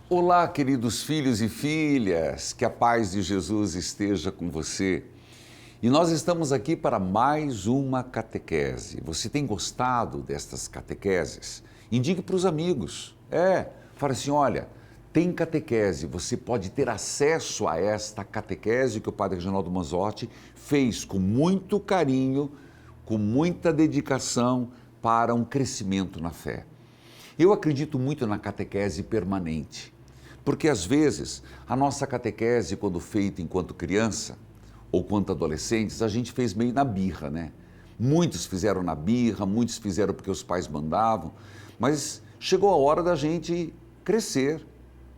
Olá, queridos filhos e filhas, que a paz de Jesus esteja com você. E nós estamos aqui para mais uma catequese. Você tem gostado destas catequeses? Indique para os amigos. Fala assim, olha, tem catequese, você pode ter acesso a esta catequese que o Padre Reginaldo Manzotti fez com muito carinho, com muita dedicação para um crescimento na fé. Eu acredito muito na catequese permanente. Porque, às vezes, a nossa catequese, quando feita enquanto criança ou quanto adolescentes, a gente fez meio na birra, né? Muitos fizeram na birra, muitos fizeram porque os pais mandavam, mas chegou a hora da gente crescer,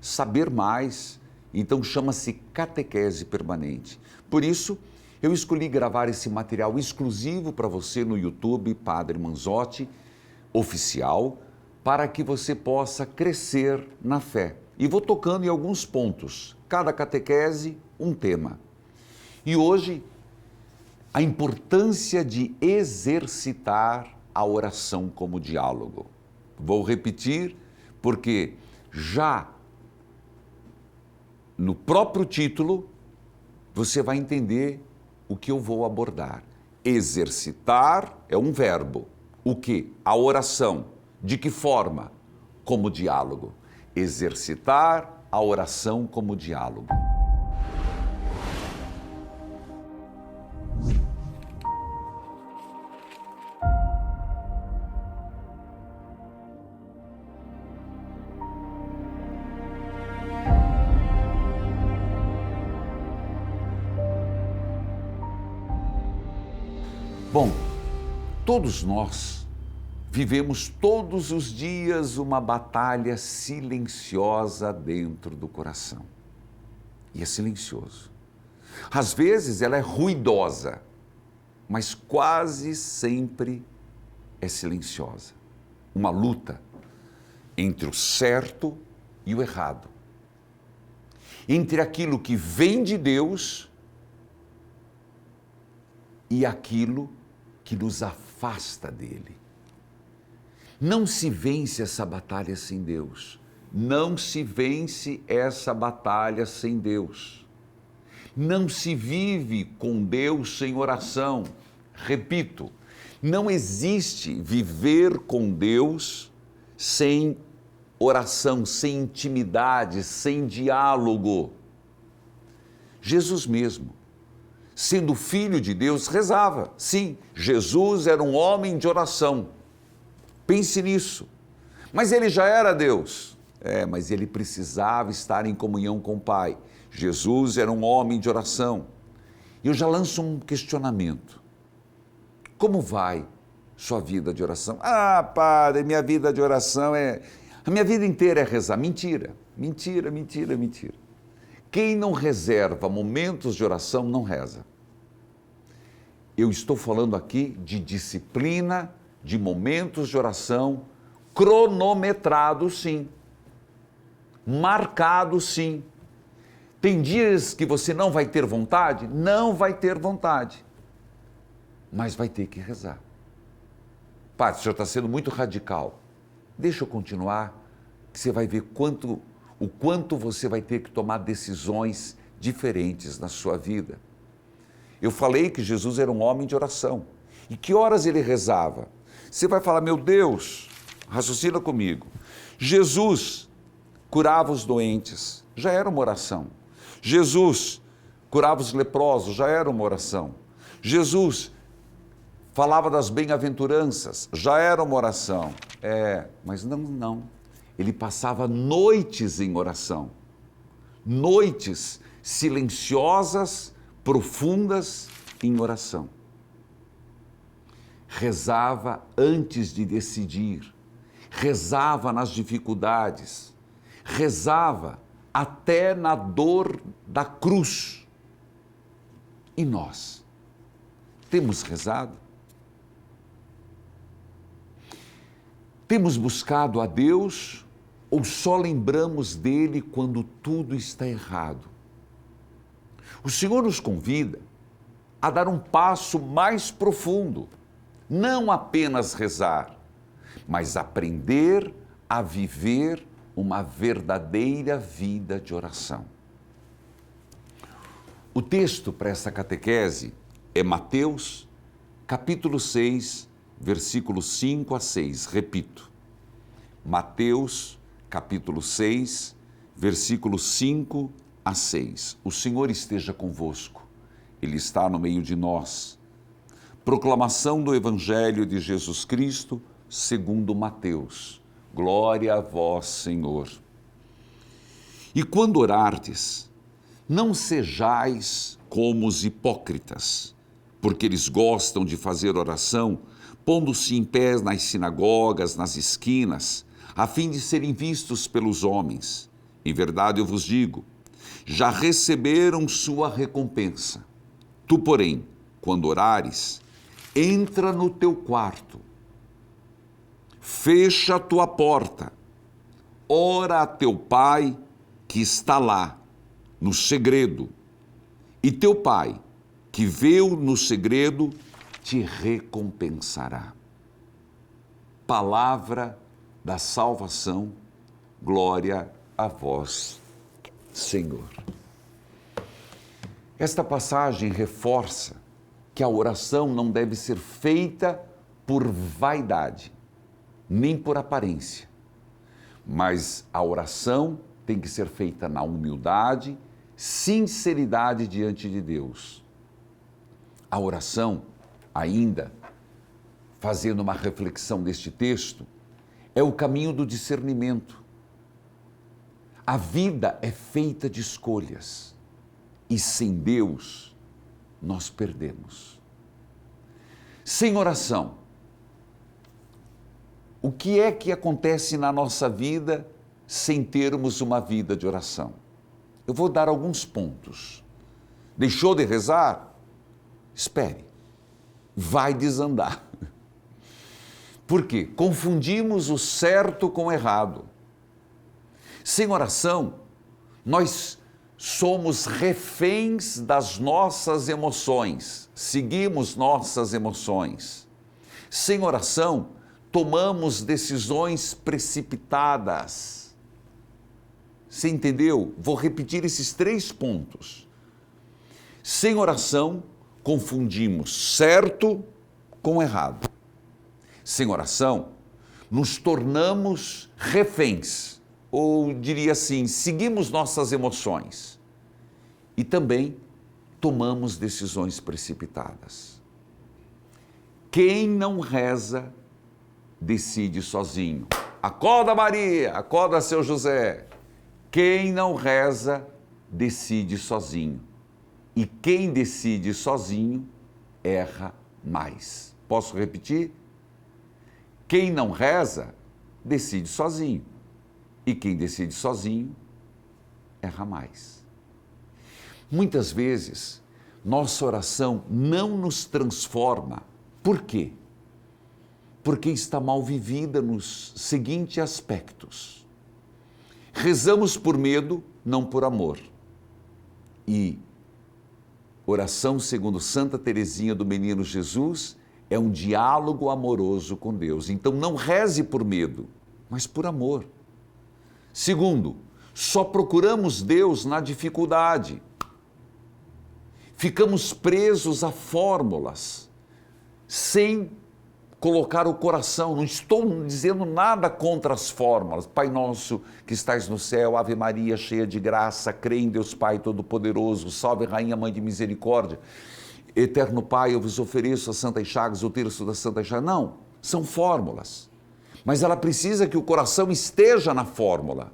saber mais, então chama-se catequese permanente. Por isso, eu escolhi gravar esse material exclusivo para você no YouTube, Padre Manzotti Oficial, para que você possa crescer na fé. E vou tocando em alguns pontos, cada catequese um tema. E hoje, a importância de exercitar a oração como diálogo. Vou repetir, porque já no próprio título, você vai entender o que eu vou abordar. Exercitar é um verbo. O que? A oração. De que forma? Como diálogo. Exercitar a oração como diálogo. Bom, todos nós vivemos todos os dias uma batalha silenciosa dentro do coração. E é silencioso. Às vezes ela é ruidosa, mas quase sempre é silenciosa. Uma luta entre o certo e o errado. Entre aquilo que vem de Deus e aquilo que nos afasta dele. Não se vence essa batalha sem Deus. Não se vence essa batalha sem Deus. Não se vive com Deus sem oração. Repito, não existe viver com Deus sem oração, sem intimidade, sem diálogo. Jesus mesmo, sendo filho de Deus, rezava. Sim, Jesus era um homem de oração. Pense nisso. Mas ele já era Deus. Mas ele precisava estar em comunhão com o Pai. Jesus era um homem de oração. E eu já lanço um questionamento. Como vai sua vida de oração? Padre, minha vida de oração a minha vida inteira é rezar. Mentira, mentira, mentira, mentira. Quem não reserva momentos de oração não reza. Eu estou falando aqui de disciplina, de momentos de oração, cronometrados sim, marcados sim. Tem dias que você não vai ter vontade? Não vai ter vontade, mas vai ter que rezar. Padre, o senhor está sendo muito radical. Deixa eu continuar, que você vai ver o quanto você vai ter que tomar decisões diferentes na sua vida. Eu falei que Jesus era um homem de oração. E que horas ele rezava? Você vai falar, meu Deus, raciocina comigo. Jesus curava os doentes, já era uma oração. Jesus curava os leprosos, já era uma oração. Jesus falava das bem-aventuranças, já era uma oração. Mas não. Ele passava noites em oração. Noites silenciosas, profundas em oração. Rezava antes de decidir, rezava nas dificuldades, rezava até na dor da cruz. E nós? Temos rezado? Temos buscado a Deus ou só lembramos dele quando tudo está errado? O Senhor nos convida a dar um passo mais profundo. Não apenas rezar, mas aprender a viver uma verdadeira vida de oração. O texto para essa catequese é Mateus, capítulo 6, versículos 5 a 6. Repito, Mateus, capítulo 6, versículos 5 a 6. O Senhor esteja convosco, Ele está no meio de nós. Proclamação do Evangelho de Jesus Cristo, segundo Mateus. Glória a vós, Senhor. E quando orardes, não sejais como os hipócritas, porque eles gostam de fazer oração, pondo-se em pé nas sinagogas, nas esquinas, a fim de serem vistos pelos homens. Em verdade eu vos digo, já receberam sua recompensa. Tu, porém, quando orares, entra no teu quarto, fecha a tua porta, ora a teu pai que está lá, no segredo, e teu pai, que vê-o no segredo, te recompensará. Palavra da salvação, glória a vós, Senhor. Esta passagem reforça que a oração não deve ser feita por vaidade, nem por aparência, mas a oração tem que ser feita na humildade, sinceridade diante de Deus. A oração, ainda, fazendo uma reflexão deste texto, é o caminho do discernimento. A vida é feita de escolhas e sem Deus nós perdemos. Sem oração, o que é que acontece na nossa vida sem termos uma vida de oração? Eu vou dar alguns pontos. Deixou de rezar? Espere, vai desandar. Por quê? Confundimos o certo com o errado. Sem oração, nós somos reféns das nossas emoções, seguimos nossas emoções. Sem oração, tomamos decisões precipitadas. Você entendeu? Vou repetir esses 3 pontos. Sem oração, confundimos certo com errado. Sem oração, nos tornamos reféns, ou diria assim, seguimos nossas emoções e também tomamos decisões precipitadas. Quem não reza, decide sozinho. Acorda, Maria, acorda, seu José. Quem não reza, decide sozinho. E quem decide sozinho, erra mais. Posso repetir? Quem não reza, decide sozinho. E quem decide sozinho, erra mais. Muitas vezes, nossa oração não nos transforma. Por quê? Porque está mal vivida nos seguintes aspectos. Rezamos por medo, não por amor. E oração, segundo Santa Teresinha do Menino Jesus, é um diálogo amoroso com Deus. Então não reze por medo, mas por amor. Segundo, só procuramos Deus na dificuldade. Ficamos presos a fórmulas, sem colocar o coração. Não estou dizendo nada contra as fórmulas. Pai nosso que estais no céu, Ave Maria, cheia de graça, crê em Deus Pai Todo-Poderoso, salve Rainha Mãe de Misericórdia, Eterno Pai, eu vos ofereço as Santas Chagas, o terço das Santas Chagas. Não, são fórmulas. Mas ela precisa que o coração esteja na fórmula.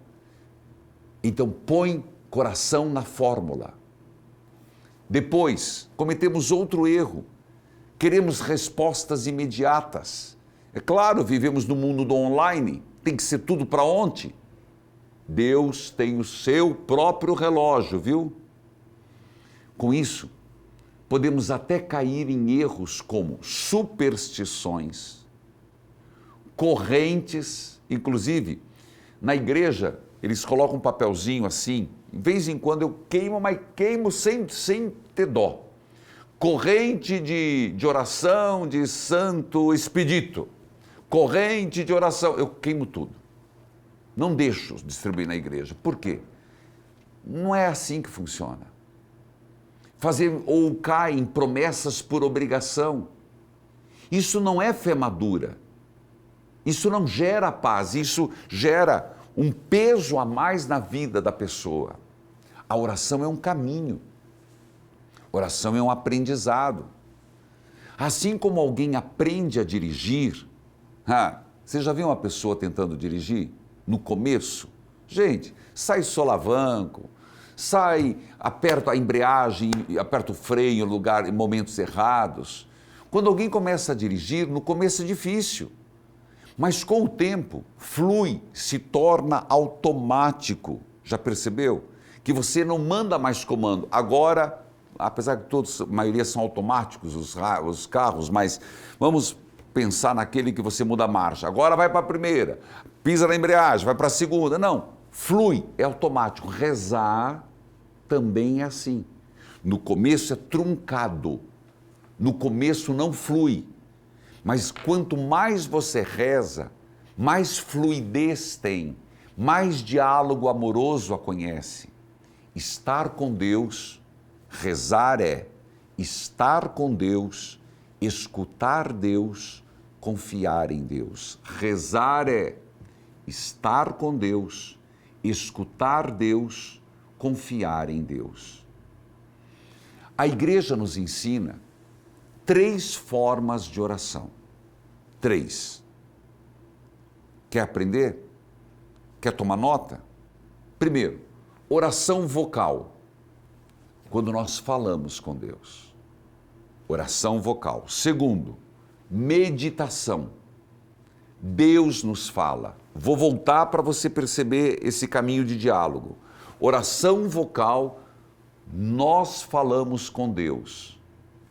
Então põe coração na fórmula. Depois, cometemos outro erro. Queremos respostas imediatas. É claro, vivemos no mundo do online, tem que ser tudo para ontem. Deus tem o seu próprio relógio, viu? Com isso, podemos até cair em erros como superstições, correntes, inclusive, na igreja, eles colocam um papelzinho assim, de vez em quando eu queimo, mas queimo sem ter dó. Corrente de oração de Santo Expedito, corrente de oração, eu queimo tudo. Não deixo distribuir na igreja. Por quê? Não é assim que funciona. Fazer ou cai em promessas por obrigação. Isso não é fé madura. Isso não gera paz, isso gera um peso a mais na vida da pessoa. A oração é um caminho. Oração é um aprendizado. Assim como alguém aprende a dirigir, você já viu uma pessoa tentando dirigir? No começo? Gente, sai solavanco, aperta a embreagem, aperta o freio em momentos errados. Quando alguém começa a dirigir, no começo é difícil, mas com o tempo flui, se torna automático. Já percebeu? Que você não manda mais comando. Agora, apesar que a maioria são automáticos, os carros, mas vamos pensar naquele que você muda a marcha. Agora vai para a primeira, pisa na embreagem, vai para a segunda. Não, flui, é automático. Rezar também é assim. No começo é truncado, no começo não flui. Mas quanto mais você reza, mais fluidez tem, mais diálogo amoroso a conhece. Estar com Deus, rezar é estar com Deus, escutar Deus, confiar em Deus. Rezar é estar com Deus, escutar Deus, confiar em Deus. A igreja nos ensina 3 formas de oração. 3. Quer aprender? Quer tomar nota? Primeiro, oração vocal. Quando nós falamos com Deus. Oração vocal. Segundo, meditação. Deus nos fala. Vou voltar para você perceber esse caminho de diálogo. Oração vocal, nós falamos com Deus.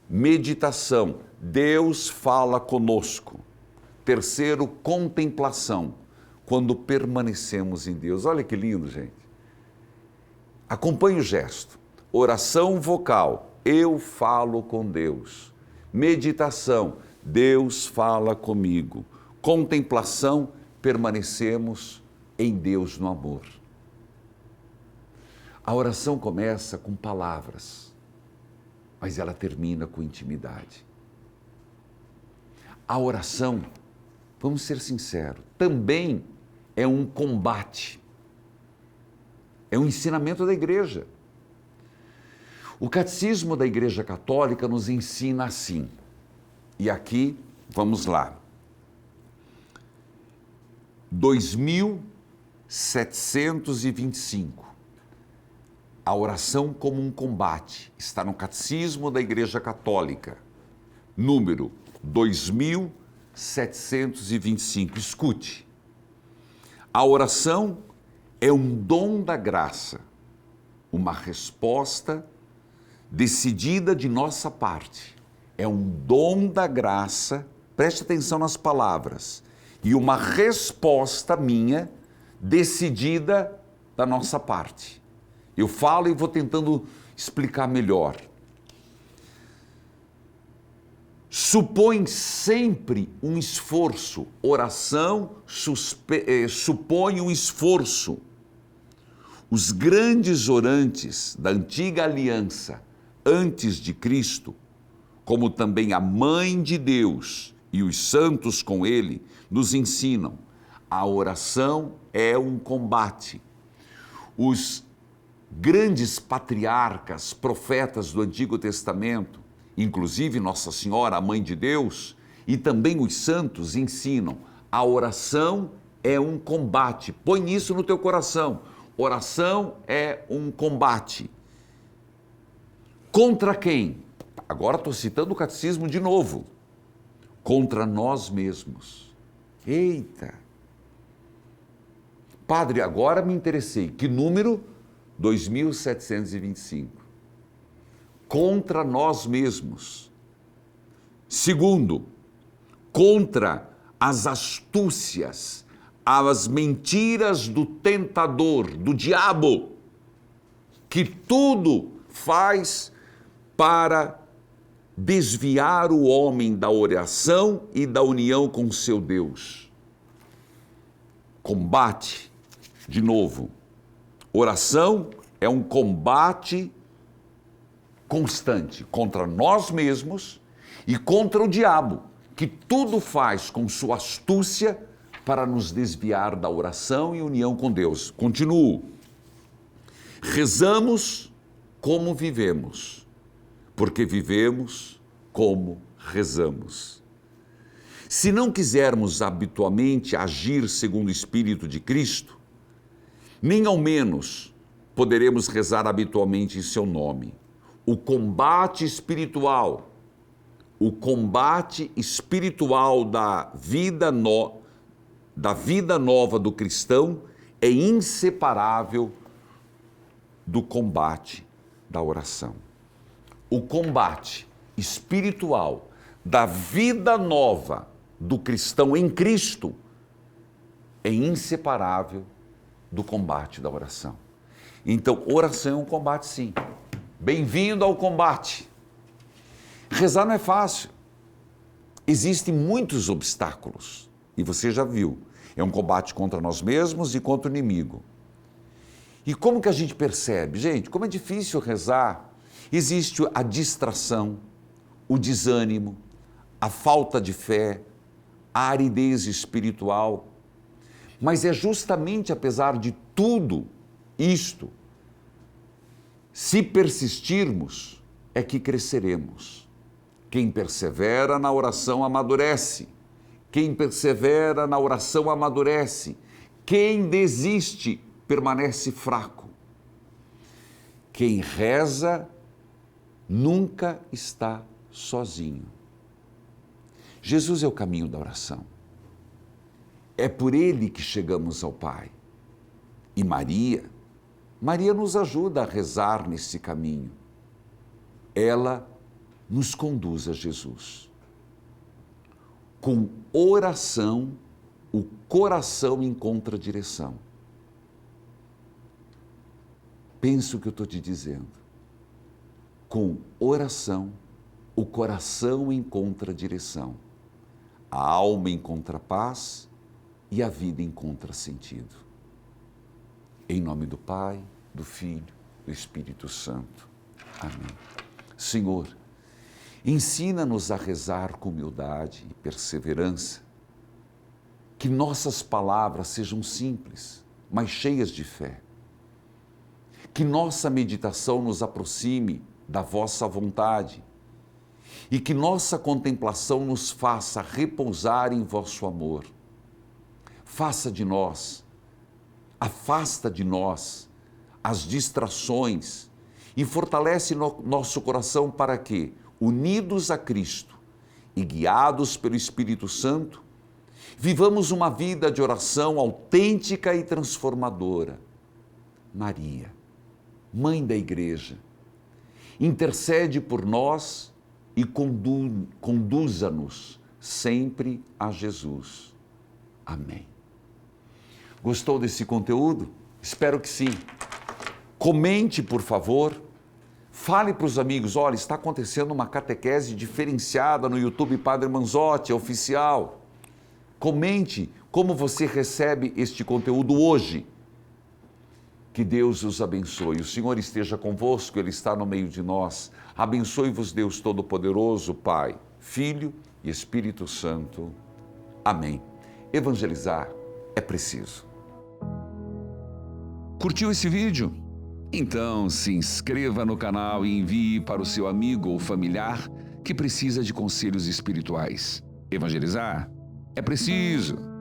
Meditação, Deus fala conosco. Terceiro, contemplação, quando permanecemos em Deus. Olha que lindo, gente. Acompanhe o gesto. Oração vocal, eu falo com Deus. Meditação, Deus fala comigo. Contemplação, permanecemos em Deus no amor. A oração começa com palavras, mas ela termina com intimidade. A oração, vamos ser sinceros, também é um combate, é um ensinamento da igreja. O catecismo da Igreja Católica nos ensina assim, e aqui, vamos lá, 2725. A oração como um combate está no Catecismo da Igreja Católica, número 2725. Escute. A oração é um dom da graça, uma resposta decidida de nossa parte. É um dom da graça, preste atenção nas palavras, e uma resposta minha decidida da nossa parte. Eu falo e vou tentando explicar melhor. Supõe sempre um esforço. Oração supõe um esforço. Os grandes orantes da antiga aliança, antes de Cristo, como também a Mãe de Deus e os santos com ele, nos ensinam. A oração é um combate. Os grandes patriarcas, profetas do Antigo Testamento, inclusive Nossa Senhora, a Mãe de Deus, e também os santos ensinam, a oração é um combate. Põe isso no teu coração. Oração é um combate. Contra quem? Agora estou citando o catecismo de novo. Contra nós mesmos. Eita! Padre, agora me interessei. Que número? 2725. Contra nós mesmos. Segundo, contra as astúcias, as mentiras do tentador, do diabo, que tudo faz para desviar o homem da oração e da união com seu Deus. Combate De novo, oração é um combate constante contra nós mesmos e contra o diabo, que tudo faz com sua astúcia para nos desviar da oração e união com Deus. Continuo. Rezamos como vivemos, porque vivemos como rezamos. Se não quisermos habitualmente agir segundo o Espírito de Cristo, nem ao menos poderemos rezar habitualmente em seu nome. O combate espiritual da vida nova do cristão é inseparável do combate da oração. O combate espiritual da vida nova do cristão em Cristo é inseparável do combate da oração. Então, oração é um combate, sim. Bem-vindo ao combate. Rezar não é fácil. Existem muitos obstáculos. E você já viu. É um combate contra nós mesmos e contra o inimigo. E como que a gente percebe? Gente, como é difícil rezar. Existe a distração, o desânimo, a falta de fé, a aridez espiritual. Mas é justamente apesar de tudo isto, se persistirmos, é que cresceremos. Quem persevera na oração amadurece. Quem persevera na oração amadurece. Quem desiste permanece fraco. Quem reza nunca está sozinho. Jesus é o caminho da oração. É por ele que chegamos ao Pai. E Maria nos ajuda a rezar nesse caminho. Ela nos conduz a Jesus. Com oração, o coração encontra direção. Pensa o que eu estou te dizendo. Com oração, o coração encontra direção. A alma encontra paz e a vida encontra sentido. Em nome do Pai, do Filho, do Espírito Santo. Amém. Senhor, ensina-nos a rezar com humildade e perseverança. Que nossas palavras sejam simples, mas cheias de fé. Que nossa meditação nos aproxime da vossa vontade e que nossa contemplação nos faça repousar em vosso amor. Afasta de nós as distrações e fortalece nosso coração para que, unidos a Cristo e guiados pelo Espírito Santo, vivamos uma vida de oração autêntica e transformadora. Maria, Mãe da Igreja, intercede por nós e conduza-nos sempre a Jesus. Amém. Gostou desse conteúdo? Espero que sim. Comente, por favor. Fale para os amigos, olha, está acontecendo uma catequese diferenciada no YouTube Padre Manzotti, é oficial. Comente como você recebe este conteúdo hoje. Que Deus os abençoe. O Senhor esteja convosco, Ele está no meio de nós. Abençoe-vos Deus Todo-Poderoso, Pai, Filho e Espírito Santo. Amém. Evangelizar é preciso. Curtiu esse vídeo? Então se inscreva no canal e envie para o seu amigo ou familiar que precisa de conselhos espirituais. Evangelizar é preciso.